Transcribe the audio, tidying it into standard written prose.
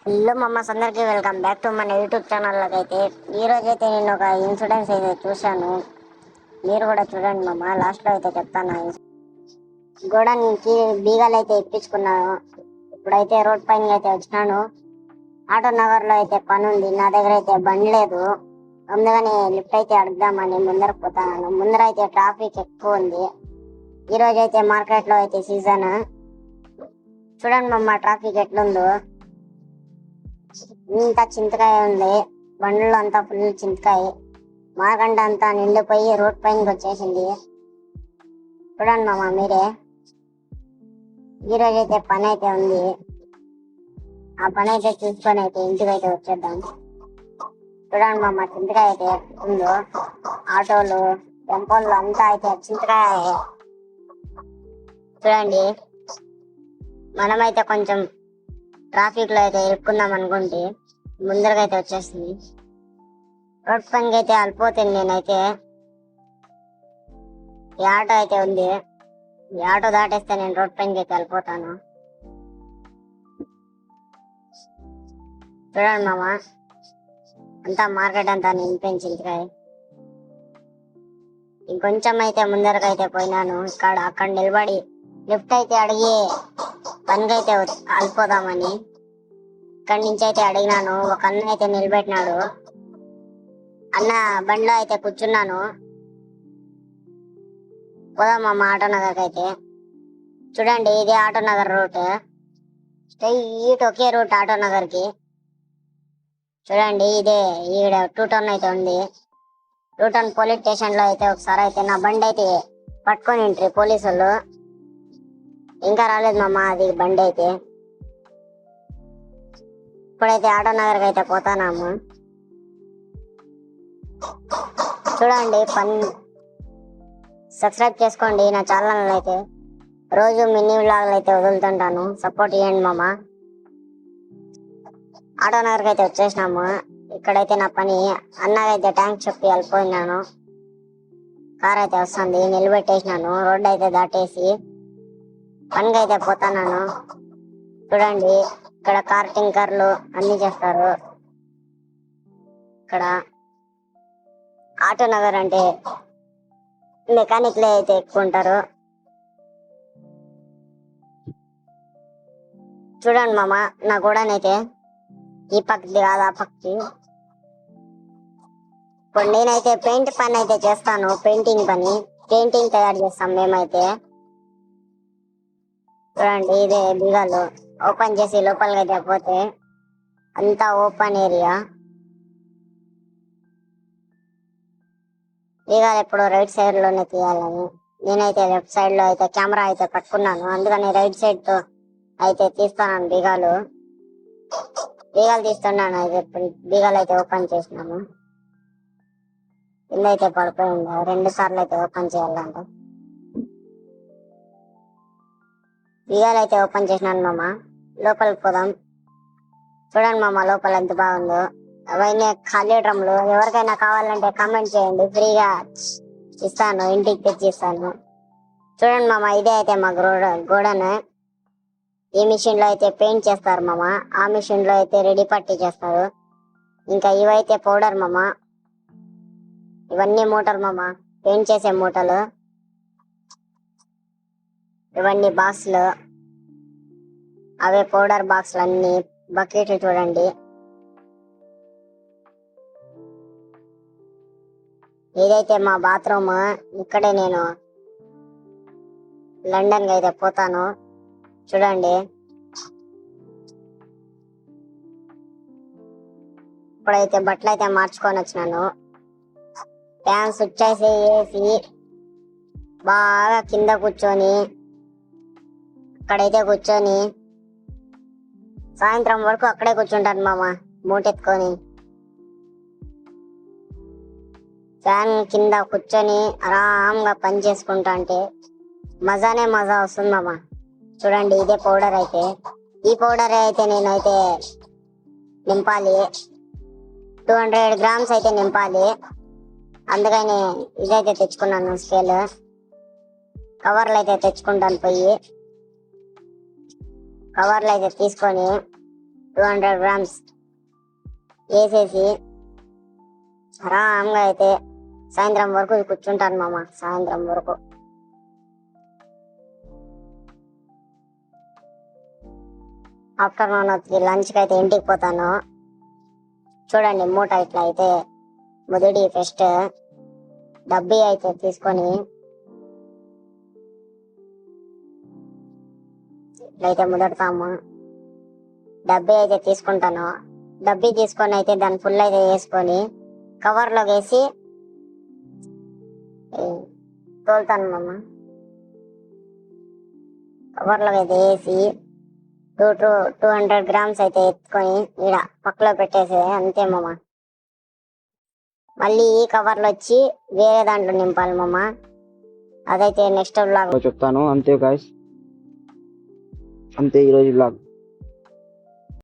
Hello mamma's అందరికీ welcome back to మన YouTube ఛానల్లోకి అయితే ఈరోజైతే నేను ఒక ఇన్సిడెంట్స్ అయితే చూశాను. మీరు కూడా చూడండి మమ్మ, లాస్ట్లో అయితే చెప్తాను. గోడానికి బీగాలు అయితే ఇప్పించుకున్నాను. ఇప్పుడైతే రోడ్ పైన అయితే వచ్చినాను. ఆటో నగర్లో అయితే పని ఉంది, నా దగ్గర అయితే బండి లేదు. అందుకని లిఫ్ట్ అయితే అడుగుదామని ముందర పోతాను. ముందర అయితే ట్రాఫిక్ ఎక్కువ ఉంది. ఈరోజైతే మార్కెట్లో అయితే సీజన్. చూడండి మమ్మ ట్రాఫిక్ ఎట్లుందో. ఇంత చింతకాయ ఉంది, బండ్లు అంతా ఫుల్ చింతకాయ. మార్గంట అంతా నిండిపోయి రోడ్ పైనకి వచ్చేసింది. చూడండి మామ మీరే. ఈరోజు అయితే పని అయితే ఉంది, ఆ పని అయితే చూసుకొని అయితే ఇంటికి అయితే వచ్చేద్దాం. చూడండి మామ చింతకాయ అయితే ఉందో, ఆటోలు టెంపోలు అంతా అయితే చింతకాయ. చూడండి మనమైతే కొంచెం ట్రాఫిక్ లో అయితే ఇరుక్కుందాం అనుకుంటే ముందరగా అయితే వచ్చేస్తుంది. రోడ్ పనికి అయితే అల్పోతుంది. నేనైతే ఈ ఆటో అయితే ఉంది, ఈ ఆటో దాటేస్తే నేను రోడ్ పనికి అయితే వెళ్ళిపోతాను. చూడండి మామ అంతా మార్కెట్ అంతా నింపించింది. ఇంకొంచెం అయితే ముందరకు అయితే పోయినాను. అక్కడ నిలబడి లిఫ్ట్ అయితే అడిగి పనికి అయితే అల్పోదామని ఇక్కడి నుంచి అయితే అడిగినాను. ఒక అన్న అయితే నిలబెట్టినాడు. అన్న బండిలో అయితే కూర్చున్నాను. పోదామమ్మ ఆటో నగర్కి అయితే. చూడండి ఇదే ఆటో నగర్ రూట్, స్ట్రైట్ ఒకే రూట్ ఆటో నగర్కి. చూడండి ఇదే ఈడ 2 టౌన్ అయితే ఉంది. 2 టౌన్ పోలీస్ స్టేషన్ లో అయితే ఒకసారి అయితే నా బండి అయితే పట్టుకొని ఉంట్రి పోలీసు వాళ్ళు. ఇంకా రాలేదు మామ అది బండి అయితే. ఇప్పుడైతే ఆటో నగర్కి అయితే పోతానాము. చూడండి సబ్స్క్రైబ్ చేసుకోండి నా ఛానల్ అయితే. రోజు మినీ వ్లాగులు అయితే వదులుతుంటాను, సపోర్ట్ ఇవ్వండి మామ. ఆటో నగర్కి అయితే వచ్చేసినాము. ఇక్కడైతే నా పని అన్నకైతే ట్యాంక్ చెప్పి వెళ్ళిపోయినాను. కార్ అయితే వస్తుంది, నిలబెట్టేసినాను. రోడ్డు అయితే దాటేసి పనికి అయితే పోతాను. చూడండి ఇక్కడ కార్ టింకర్లు అన్ని చేస్తారు. ఇక్కడ ఆటో నగర్ అంటే మెకానిక్లే అయితే ఎక్కువ ఉంటారు. చూడండి మామ నా గోడనైతే ఈ పక్కది కాదు ఆ పక్కకి. ఇప్పుడు నేనైతే పెయింట్ పని అయితే చేస్తాను, పెయింటింగ్ తయారు చేస్తాం మేమైతే. చూడండి ఇదే బీగాలు ఓపెన్ చేసి లోపలికి అయితే పోతే అంతా ఓపెన్ ఏరియా. బీగాలు ఎప్పుడు రైట్ సైడ్ లోనే తీయాలని నేనైతే లెఫ్ట్ సైడ్ లో అయితే కెమెరా అయితే పట్టుకున్నాను. అందుకని రైట్ సైడ్ తో అయితే తీస్తున్నాను. బీగాలు తీస్తున్నాను. అయితే బీగాలు అయితే ఓపెన్ చేసినాము. కింద అయితే పడిపోయింది, 2 సార్లు అయితే ఓపెన్ చేయాలంట. బీగాలు అయితే ఓపెన్ చేసినాను మామ. లోపలికి పోదాం. చూడండి మామ లోపల ఎంత బాగుందో. అవన్నీ ఖాళీ డ్రమ్లు. ఎవరికైనా కావాలంటే కామెంట్ చేయండి, ఫ్రీగా ఇస్తాను, ఇంటికి తెచ్చి ఇస్తాను. చూడండి మామ ఇదే అయితే మా గోడను. ఈ మిషన్ లో అయితే పెయింట్ చేస్తారు మామ, ఆ మిషన్ లో అయితే రెడీ పట్టి చేస్తారు. ఇంకా ఇవైతే పౌడర్ మామ, ఇవన్నీ మూటలు మామ, పెయింట్ చేసే మూటలు. ఇవన్నీ బాక్స్లు, అవే పౌడర్ బాక్స్లు అన్ని. బకెట్లు చూడండి. ఇదైతే మా బాత్రూమ్. ఇక్కడే నేను లండన్ కి అయితే పోతాను. చూడండి ఇప్పుడైతే బట్టలు అయితే మార్చుకొని వచ్చినాను. ఫ్యాన్ స్విచ్ వేసి బాగా కింద కూర్చొని అక్కడైతే కూర్చొని సాయంత్రం వరకు అక్కడే కూర్చుంటాను మామ మూటెత్తుకొని. ఫ్యాన్ కింద కూర్చొని ఆరాంగా పని చేసుకుంటా అంటే మజానే మజా వస్తుంది మామ. చూడండి ఇదే పౌడర్ అయితే. ఈ పౌడర్ అయితే నేనైతే నింపాలి, 200 గ్రామ్స్ అయితే నింపాలి. అందుకని ఇదైతే తెచ్చుకున్నాను స్కేల్. కవర్లు అయితే తెచ్చుకుంటాను పోయి. కవర్లు అయితే తీసుకొని 200 గ్రామ్స్ వేసేసి ఆరాంగా అయితే సాయంత్రం వరకు కూర్చుంటాను మామ. సాయంత్రం వరకు ఆఫ్టర్నూన్ వచ్చి లంచ్కి అయితే ఇంటికి పోతాను. చూడండి మూట ఇట్లా అయితే మొదటి ఫస్ట్ డబ్బీ అయితే తీసుకొని ఇట్లయితే ముదడతాము. డబ్బీ అయితే తీసుకుంటాను. డబ్బీ తీసుకొని అయితే దాని ఫుల్ అయితే వేసుకొని కవర్లో వేసి తోలుతాను మామ. కవర్లో అయితే వేసి 200 గ్రామ్స్ అయితే ఎత్తుకొని ఈడ పక్కలో పెట్టేసి అంతే మామ. మళ్ళీ ఈ కవర్లో వచ్చి వేరే దాంట్లో నింపాలి మామ. అదైతే నెక్స్ట్ బ్లాగ్ చెప్తాను. అంతే గాయ్స్, అంతే ఈరోజు బ్లాగ్.